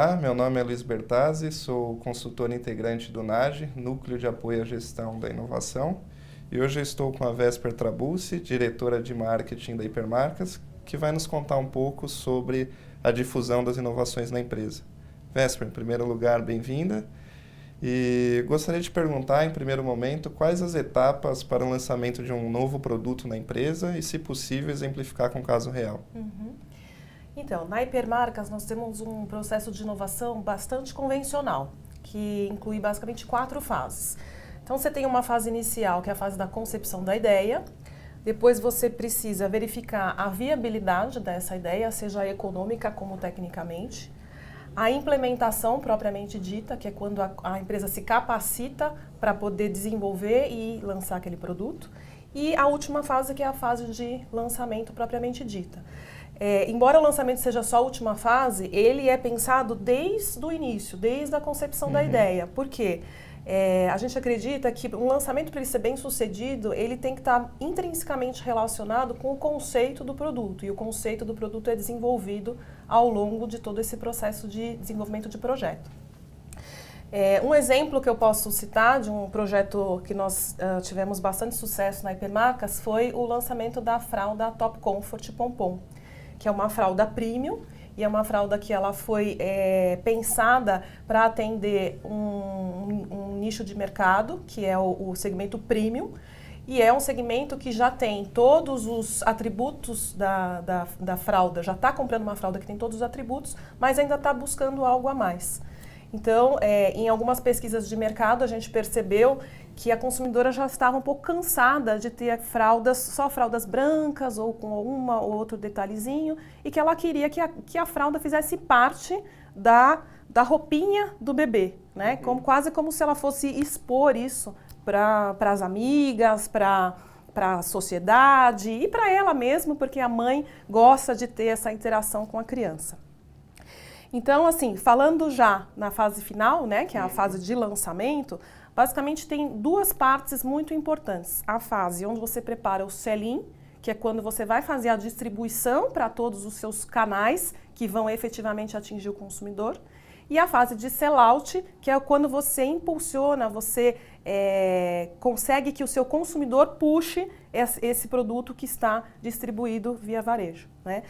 Olá, meu nome é Luiz Bertazzi, sou consultor integrante do NAGE, Núcleo de Apoio à Gestão da Inovação, e hoje eu estou com a Vésper Trabuzzi, diretora de marketing da Hipermarcas, que vai nos contar um pouco sobre a difusão das inovações na empresa. Vésper, em primeiro lugar, bem-vinda. E gostaria de perguntar, em primeiro momento, quais as etapas para o lançamento de um novo produto na empresa e, se possível, exemplificar com caso real. Então, na Hipermarcas nós temos um processo de inovação bastante convencional, que inclui basicamente 4 fases. Então, você tem uma fase inicial, que é a fase da concepção da ideia. Depois você precisa verificar a viabilidade dessa ideia, seja econômica como tecnicamente. A implementação propriamente dita, que é quando a empresa se capacita para poder desenvolver e lançar aquele produto. E a última fase, que é a fase de lançamento propriamente dita. Embora o lançamento seja só a última fase, ele é pensado desde o início, desde a concepção da ideia. Por quê? A gente acredita que um lançamento, para ele ser bem sucedido, ele tem que estar intrinsecamente relacionado com o conceito do produto. E o conceito do produto é desenvolvido ao longo de todo esse processo de desenvolvimento de projeto. Um exemplo que eu posso citar de um projeto que nós tivemos bastante sucesso na Hipermarcas foi o lançamento da fralda Top Comfort Pompom, que é uma fralda premium e é uma fralda que ela foi pensada para atender um nicho de mercado, que é o segmento premium, e é um segmento que já tem todos os atributos da fralda, já está comprando uma fralda que tem todos os atributos, mas ainda está buscando algo a mais. Então, em algumas pesquisas de mercado, a gente percebeu que a consumidora já estava um pouco cansada de ter só fraldas brancas ou com uma ou outro detalhezinho, e que ela queria que a fralda fizesse parte da roupinha do bebê, né? Quase como se ela fosse expor isso para as amigas, para a sociedade e para ela mesma, porque a mãe gosta de ter essa interação com a criança. Então, assim, falando já na fase final, né, que é a fase de lançamento, basicamente tem 2 partes muito importantes. A fase onde você prepara o sell-in, que é quando você vai fazer a distribuição para todos os seus canais que vão efetivamente atingir o consumidor. E a fase de sell-out, que é quando você impulsiona, você consegue que o seu consumidor puxe esse produto que está distribuído via varejo, né?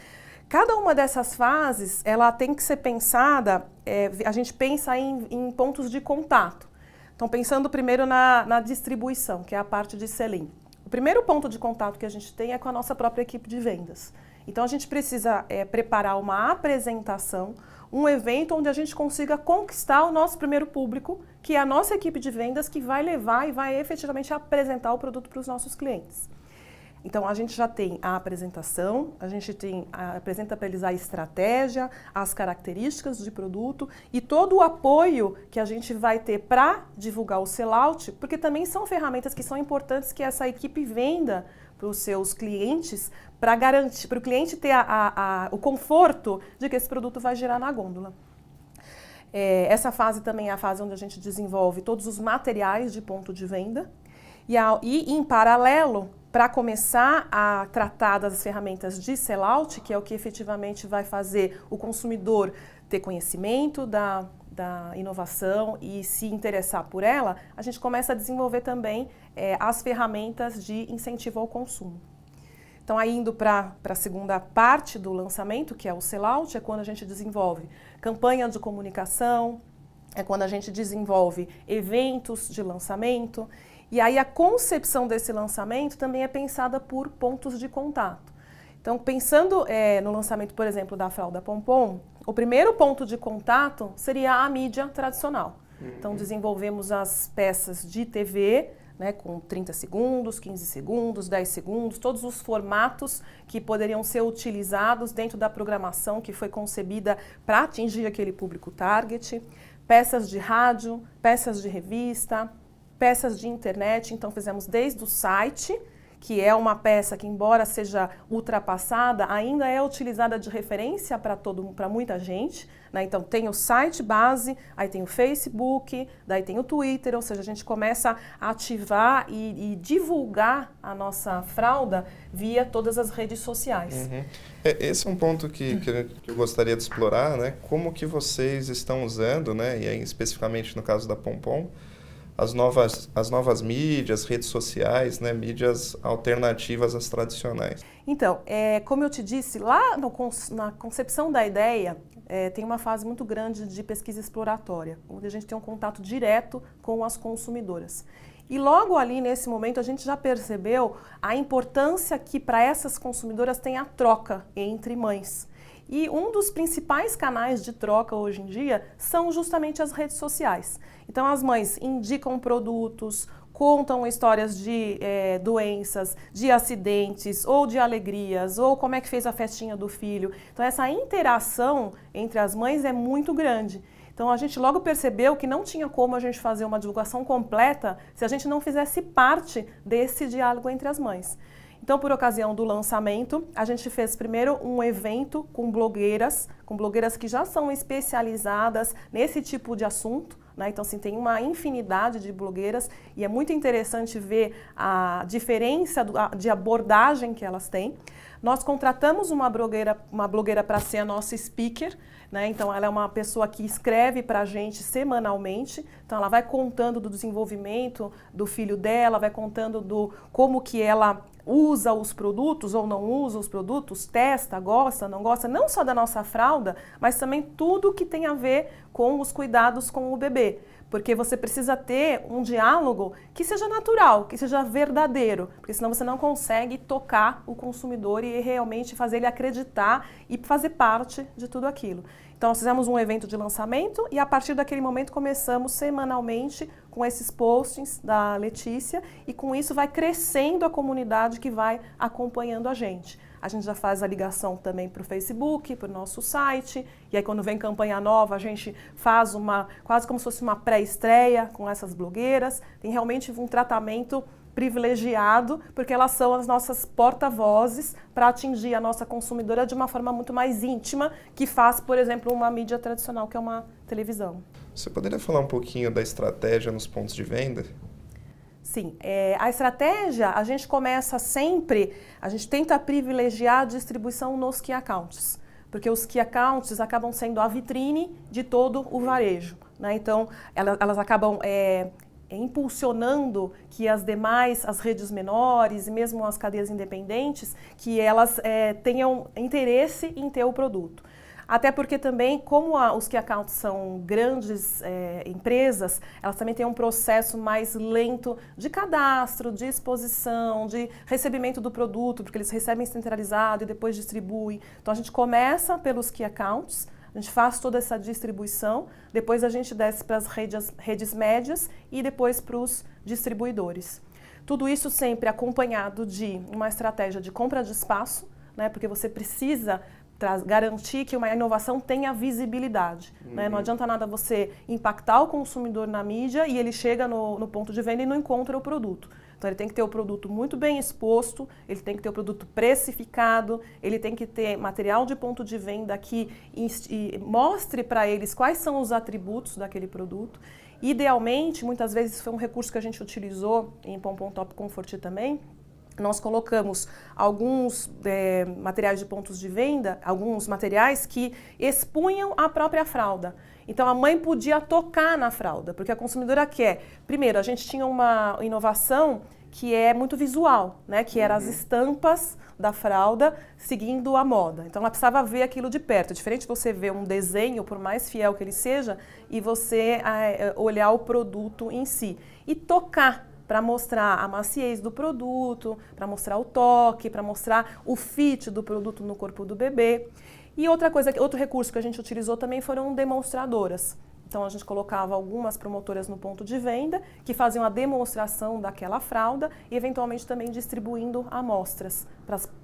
Cada uma dessas fases, ela tem que ser pensada, a gente pensa em pontos de contato. Então, pensando primeiro na distribuição, que é a parte de sell-in. O primeiro ponto de contato que a gente tem é com a nossa própria equipe de vendas. Então, a gente precisa preparar uma apresentação, um evento onde a gente consiga conquistar o nosso primeiro público, que é a nossa equipe de vendas, que vai levar e vai efetivamente apresentar o produto para os nossos clientes. Então, a gente já tem a apresentação, a gente apresenta para eles a estratégia, as características de produto e todo o apoio que a gente vai ter para divulgar o sell-out, porque também são ferramentas que são importantes que essa equipe venda para os seus clientes, para garantir, para o cliente ter o conforto de que esse produto vai girar na gôndola. Essa fase também é a fase onde a gente desenvolve todos os materiais de ponto de venda e em paralelo, para começar a tratar das ferramentas de sell-out, que é o que efetivamente vai fazer o consumidor ter conhecimento da inovação e se interessar por ela, a gente começa a desenvolver também as ferramentas de incentivo ao consumo. Então, aí indo para a segunda parte do lançamento, que é o sell-out, é quando a gente desenvolve campanha de comunicação, é quando a gente desenvolve eventos de lançamento. E aí a concepção desse lançamento também é pensada por pontos de contato. Então, pensando no lançamento, por exemplo, da fralda Pompom, o primeiro ponto de contato seria a mídia tradicional. Então, desenvolvemos as peças de TV, né, com 30 segundos, 15 segundos, 10 segundos, todos os formatos que poderiam ser utilizados dentro da programação que foi concebida para atingir aquele público target, peças de rádio, peças de revista, peças de internet. Então, fizemos desde o site, que é uma peça que, embora seja ultrapassada, ainda é utilizada de referência para muita gente, né? Então tem o site base, aí tem o Facebook, daí tem o Twitter, ou seja, a gente começa a ativar e divulgar a nossa fralda via todas as redes sociais. Esse é um ponto que eu gostaria de explorar, né? Como que vocês estão usando, né? E aí, especificamente no caso da Pompom, as novas mídias, redes sociais, né? Mídias alternativas às tradicionais. Então, como eu te disse, lá na concepção da ideia, tem uma fase muito grande de pesquisa exploratória, onde a gente tem um contato direto com as consumidoras. E logo ali, nesse momento, a gente já percebeu a importância que para essas consumidoras tem a troca entre mães. E um dos principais canais de troca hoje em dia são justamente as redes sociais. Então as mães indicam produtos, contam histórias de doenças, de acidentes ou de alegrias, ou como é que fez a festinha do filho. Então essa interação entre as mães é muito grande. Então a gente logo percebeu que não tinha como a gente fazer uma divulgação completa se a gente não fizesse parte desse diálogo entre as mães. Então, por ocasião do lançamento, a gente fez primeiro um evento com blogueiras que já são especializadas nesse tipo de assunto, né? Então, assim, tem uma infinidade de blogueiras e é muito interessante ver a diferença de abordagem que elas têm. Nós contratamos uma blogueira para ser a nossa speaker, né? Então, ela é uma pessoa que escreve para a gente semanalmente. Então, ela vai contando do desenvolvimento do filho dela, vai contando do como que ela usa os produtos ou não usa os produtos, testa, gosta, não gosta, não só da nossa fralda, mas também tudo que tem a ver com os cuidados com o bebê. Porque você precisa ter um diálogo que seja natural, que seja verdadeiro, porque senão você não consegue tocar o consumidor e realmente fazer ele acreditar e fazer parte de tudo aquilo. Então, nós fizemos um evento de lançamento e, a partir daquele momento, começamos semanalmente com esses postings da Letícia e, com isso, vai crescendo a comunidade que vai acompanhando a gente. A gente já faz a ligação também para o Facebook, para o nosso site, e aí quando vem campanha nova, a gente faz quase como se fosse uma pré-estreia com essas blogueiras. Tem realmente um tratamento privilegiado, porque elas são as nossas porta-vozes para atingir a nossa consumidora de uma forma muito mais íntima, que faz, por exemplo, uma mídia tradicional, que é uma televisão. Você poderia falar um pouquinho da estratégia nos pontos de venda? Sim, a estratégia, a gente começa sempre, a gente tenta privilegiar a distribuição nos key accounts, porque os key accounts acabam sendo a vitrine de todo o varejo, né? Então, elas acabam impulsionando que as redes menores e mesmo as cadeias independentes, que elas tenham interesse em ter o produto. Até porque também, como os key accounts são grandes empresas, elas também têm um processo mais lento de cadastro, de exposição, de recebimento do produto, porque eles recebem centralizado e depois distribuem. Então a gente começa pelos key accounts, a gente faz toda essa distribuição, depois a gente desce para as redes médias e depois para os distribuidores. Tudo isso sempre acompanhado de uma estratégia de compra de espaço, né, porque você precisa garantir que uma inovação tenha visibilidade. Né? Não adianta nada você impactar o consumidor na mídia e ele chega no ponto de venda e não encontra o produto. Então ele tem que ter o produto muito bem exposto, ele tem que ter o produto precificado, ele tem que ter material de ponto de venda que mostre para eles quais são os atributos daquele produto. Idealmente, muitas vezes foi um recurso que a gente utilizou em Pompom Top Comfort também. Nós colocamos alguns materiais de pontos de venda, alguns materiais que expunham a própria fralda. Então, a mãe podia tocar na fralda, porque a consumidora quer. Primeiro, a gente tinha uma inovação que é muito visual, né? Que eram as estampas da fralda seguindo a moda. Então, ela precisava ver aquilo de perto. É diferente você ver um desenho, por mais fiel que ele seja, e você olhar o produto em si. E tocar, para mostrar a maciez do produto, para mostrar o toque, para mostrar o fit do produto no corpo do bebê. E outro recurso que a gente utilizou também foram demonstradoras. Então a gente colocava algumas promotoras no ponto de venda que faziam a demonstração daquela fralda e eventualmente também distribuindo amostras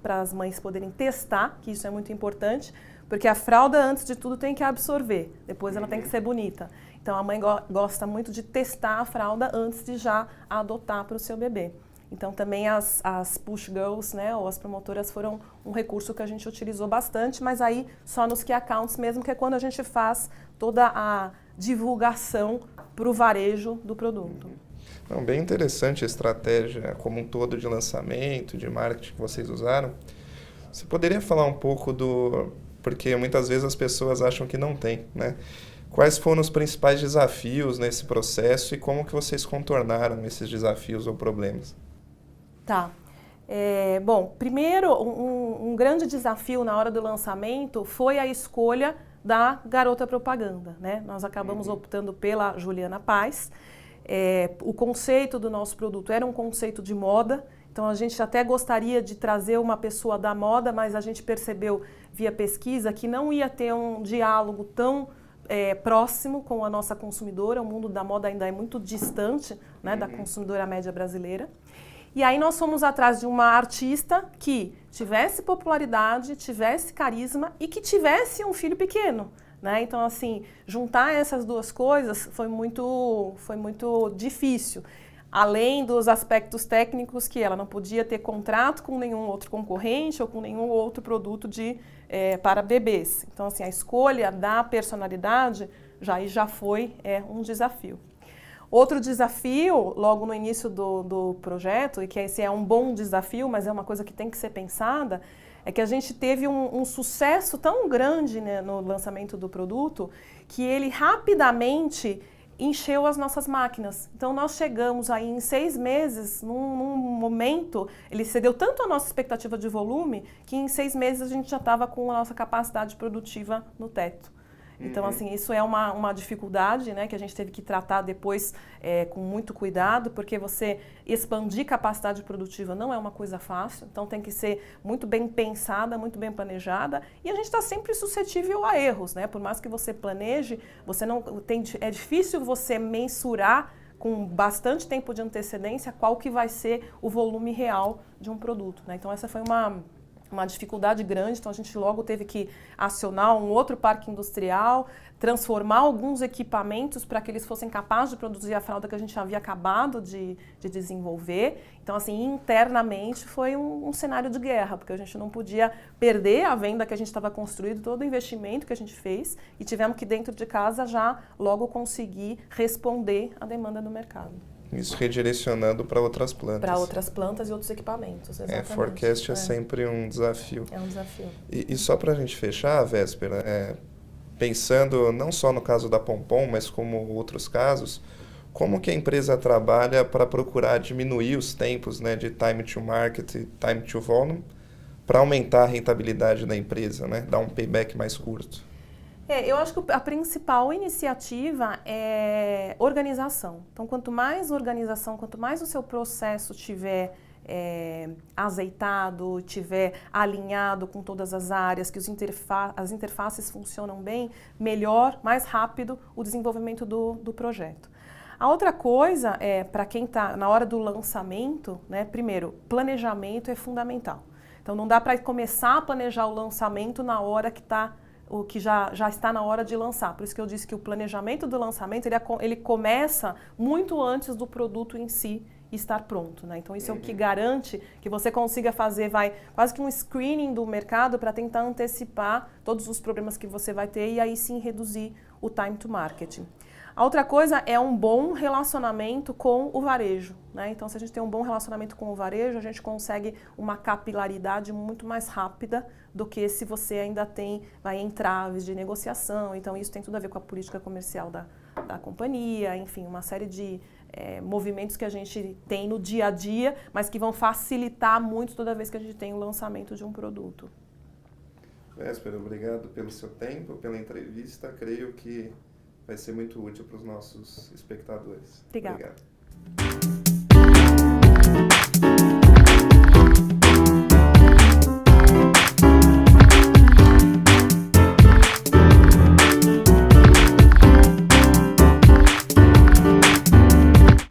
para as mães poderem testar, que isso é muito importante, porque a fralda antes de tudo tem que absorver, depois ela tem que ser bonita. Então a mãe gosta muito de testar a fralda antes de já adotar para o seu bebê. Então também as push girls, né, ou as promotoras foram um recurso que a gente utilizou bastante, mas aí só nos key accounts mesmo, que é quando a gente faz toda a divulgação para o varejo do produto. Não, bem interessante a estratégia como um todo de lançamento, de marketing que vocês usaram. Você poderia falar um pouco porque muitas vezes as pessoas acham que não tem, né? Quais foram os principais desafios nesse processo e como que vocês contornaram esses desafios ou problemas? Tá. Bom, primeiro, um grande desafio na hora do lançamento foi a escolha da garota propaganda, né? Nós acabamos optando pela Juliana Paz. O conceito do nosso produto era um conceito de moda, então a gente até gostaria de trazer uma pessoa da moda, mas a gente percebeu via pesquisa que não ia ter um diálogo tão próximo com a nossa consumidora. O mundo da moda ainda é muito distante, né, da consumidora média brasileira. E aí nós fomos atrás de uma artista que tivesse popularidade, tivesse carisma e que tivesse um filho pequeno, né? Então, assim, juntar essas duas coisas foi muito difícil. Além dos aspectos técnicos, que ela não podia ter contrato com nenhum outro concorrente ou com nenhum outro produto para bebês. Então, assim, a escolha da personalidade já foi um desafio. Outro desafio, logo no início do projeto, e que esse é um bom desafio, mas é uma coisa que tem que ser pensada, é que a gente teve um sucesso tão grande, né, no lançamento do produto, que ele rapidamente encheu as nossas máquinas. Então nós chegamos aí em 6 meses, num momento, ele cedeu tanto a nossa expectativa de volume, que em 6 meses a gente já estava com a nossa capacidade produtiva no teto. Então, assim, isso é uma dificuldade, né, que a gente teve que tratar depois com muito cuidado, porque você expandir capacidade produtiva não é uma coisa fácil, então tem que ser muito bem pensada, muito bem planejada, e a gente está sempre suscetível a erros, né? Por mais que você planeje, é difícil você mensurar com bastante tempo de antecedência qual que vai ser o volume real de um produto, né? Então, essa foi uma dificuldade grande, então a gente logo teve que acionar um outro parque industrial, transformar alguns equipamentos para que eles fossem capazes de produzir a fralda que a gente havia acabado de desenvolver. Então, assim, internamente foi um cenário de guerra, porque a gente não podia perder a venda que a gente estava construindo, todo o investimento que a gente fez, e tivemos que dentro de casa já logo conseguir responder à demanda do mercado. Isso redirecionando para outras plantas. Para outras plantas e outros equipamentos, exatamente. Forecast é sempre um desafio. É um desafio. E só para a gente fechar, Véspera, pensando não só no caso da Pompom, mas como outros casos, como que a empresa trabalha para procurar diminuir os tempos, né, de time to market e time to volume para aumentar a rentabilidade da empresa, né, dar um payback mais curto? Eu acho que a principal iniciativa é organização. Então, quanto mais organização, quanto mais o seu processo tiver azeitado, tiver alinhado com todas as áreas, que as interfaces funcionam bem, melhor, mais rápido o desenvolvimento do projeto. A outra coisa para quem está na hora do lançamento, né, primeiro, planejamento é fundamental. Então, não dá para começar a planejar o lançamento na hora que já está na hora de lançar. Por isso que eu disse que o planejamento do lançamento ele começa muito antes do produto em si estar pronto, né? Então isso é o que garante que você consiga fazer quase que um screening do mercado para tentar antecipar todos os problemas que você vai ter e aí sim reduzir o time to market. A outra coisa é um bom relacionamento com o varejo, né? Então, se a gente tem um bom relacionamento com o varejo, a gente consegue uma capilaridade muito mais rápida do que se você ainda tem entraves de negociação. Então, isso tem tudo a ver com a política comercial da companhia, enfim, uma série de movimentos que a gente tem no dia a dia, mas que vão facilitar muito toda vez que a gente tem o lançamento de um produto. Véspera, obrigado pelo seu tempo, pela entrevista. Creio que vai ser muito útil para os nossos espectadores. Obrigada. Obrigado.